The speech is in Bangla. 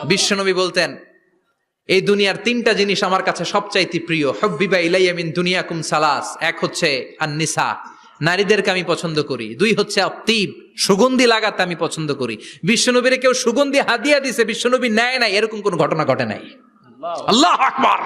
বিশ্বনবী বলতেন, এই দুনিয়ার তিনটা জিনিস আমার কাছে সবচাইতে প্রিয়। হুব্বিবা ইলাইয়া মিন দুনিয়াকুম সালাস, এক হচ্ছে আন-নিসা, নারীদেরকে আমি পছন্দ করি। দুই হচ্ছে আত্তিব, সুগন্ধি লাগাতে আমি পছন্দ করি। বিশ্বনবীরে কেউ সুগন্ধি হাদিয়া দিছে, বিশ্বনবী নেয় নাই, এরকম কোন ঘটনা ঘটে নাই। আল্লাহু আকবার।